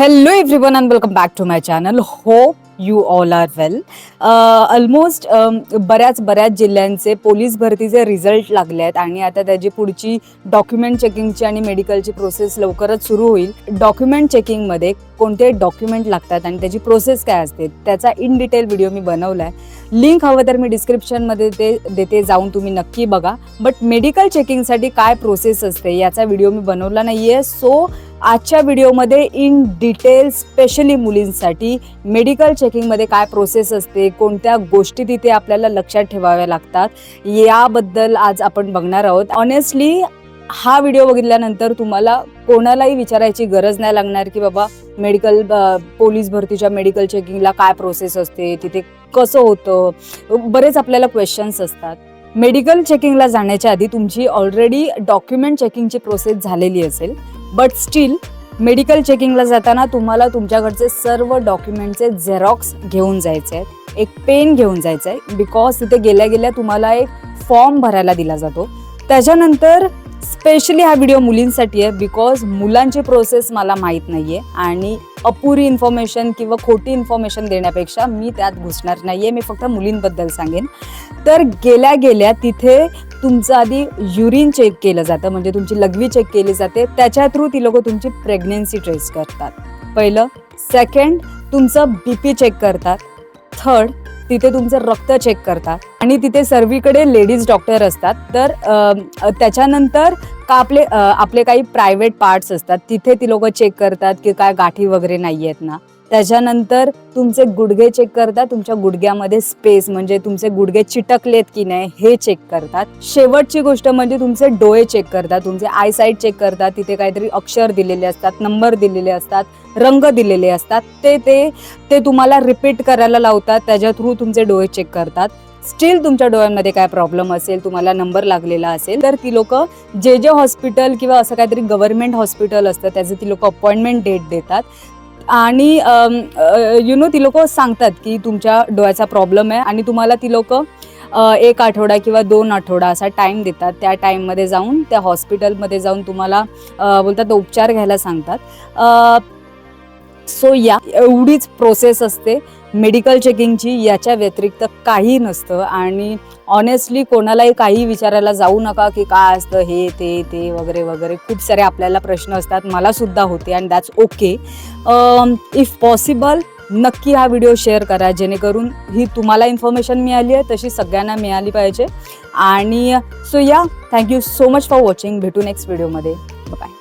Hello everyone and welcome back to my channel. Hope you all are well. Almost बऱ्याच जिल्ह्यांचे police भरतीचे result लागले आहेत आणि आता त्याची पुढची डॉक्युमेंट चेकिंगची आणि मेडिकलची प्रोसेस लवकरच सुरू होईल. डॉक्युमेंट चेकिंगमध्ये कोणते डॉक्युमेंट लागतात आणि त्याची प्रोसेस काय असते त्याचा इन डिटेल व्हिडिओ मी बनवलाय. लिंक हवं तर मी डिस्क्रिप्शनमध्ये ते देते, जाऊन तुम्ही नक्की बघा. बट मेडिकल चेकिंगसाठी काय प्रोसेस असते याचा व्हिडिओ मी बनवला नाहीये. सो आजच्या व्हिडिओमध्ये इन डिटेल स्पेशली मुलींसाठी मेडिकल चेकिंगमध्ये काय प्रोसेस असते, कोणत्या गोष्टी तिथे आपल्याला लक्षात ठेवाव्या लागतात याबद्दल आज आपण बघणार आहोत. ऑनेस्टली हा व्हिडिओ बघितल्यानंतर तुम्हाला कोणालाही विचारायची गरज नाही लागणार की बाबा पोलीस भरतीच्या मेडिकल चेकिंगला काय प्रोसेस असते, तिथे कसं होतं. बरेच आपल्याला क्वेश्चन्स असतात. मेडिकल चेकिंगला जाण्याच्या आधी तुमची ऑलरेडी डॉक्युमेंट चेकिंगची प्रोसेस झालेली असेल, बट स्टील मेडिकल चेकिंगला जाताना तुम्हाला तुमच्याकडचे सर्व डॉक्युमेंटचे झेरॉक्स घेऊन जायचे आहेत. एक पेन घेऊन जायचं आहे, बिकॉज तिथे गेल्या गेल्या तुम्हाला एक फॉर्म भरायला दिला जातो. त्याच्यानंतर स्पेशली हा व्हिडिओ मुलींसाठी आहे, बिकॉज मुलांची प्रोसेस मला माहीत नाही आहे आणि अपुरी इन्फॉर्मेशन किंवा खोटी इन्फॉर्मेशन देण्यापेक्षा मी त्यात घुसणार नाही आहे. मी फक्त मुलींबद्दल सांगेन. तर गेल्या गेल्या तिथे तुमचं आधी युरिन चेक केलं जातं, म्हणजे तुमची लघवी चेक केली जाते. त्याच्या थ्रू ती लोक तुमची प्रेग्नेन्सी ट्रेस करतात. पहिलं. सेकंड, तुमचं BP चेक करतात. थर्ड, तिथे तुमचं रक्त चेक करतात आणि तिथे सर्वीकडे लेडीज डॉक्टर असतात. तर त्याच्यानंतर आपले काही प्रायव्हेट पार्ट्स असतात, तिथे ती लोक चेक करतात की काय गाठी वगैरे नाही आहेत ना. त्याच्यानंतर तुमचे गुडघे चेक करतात, तुमच्या गुडघ्यामध्ये स्पेस म्हणजे तुमचे गुडघे चिटकलेत की नाही हे चेक करतात. शेवटची गोष्ट म्हणजे तुमचे डोळे चेक करतात, तुमचे आय साईट चेक करतात. तिथे काहीतरी अक्षर दिलेले असतात, नंबर दिलेले असतात, रंग दिलेले असतात. ते तुम्हाला रिपीट करायला लावतात. त्याच्या थ्रू तुमचे डोळे चेक करतात. स्टील तुमच्या डोळ्यांमध्ये काय प्रॉब्लेम असेल, तुम्हाला नंबर लागलेला असेल, तर ती लोक जे हॉस्पिटल किंवा असं काहीतरी गव्हर्नमेंट हॉस्पिटल असतं त्याचे ती लोक अपॉइंटमेंट डेट देतात आणि ती लोक सांगतात की तुमच्या डोळ्याचा प्रॉब्लेम आहे आणि तुम्हाला ती लोक 1 आठवडा किंवा 2 आठवडा असा टाईम देतात. त्या टाईममध्ये जाऊन त्या हॉस्पिटलमध्ये जाऊन तुम्हाला बोलतात उपचार घ्यायला सांगतात. सो एवढीच प्रोसेस असते मेडिकल चेकिंगची. याच्या व्यतिरिक्त काही नसतं आणि ऑनेस्टली कोणालाही काही विचारायला जाऊ नका की काय असतं हे ते वगैरे वगैरे. खूप सारे आपल्याला प्रश्न असतात, मला सुद्धा होते, and that's okay. If possible नक्की हा व्हिडिओ शेअर करा, जेणेकरून ही तुम्हाला इन्फॉर्मेशन मिळाली आहे तशी सगळ्यांना मिळाली पाहिजे. आणि so thank you so much for watching. भेटू नेक्स्ट व्हिडिओमध्ये. बाय.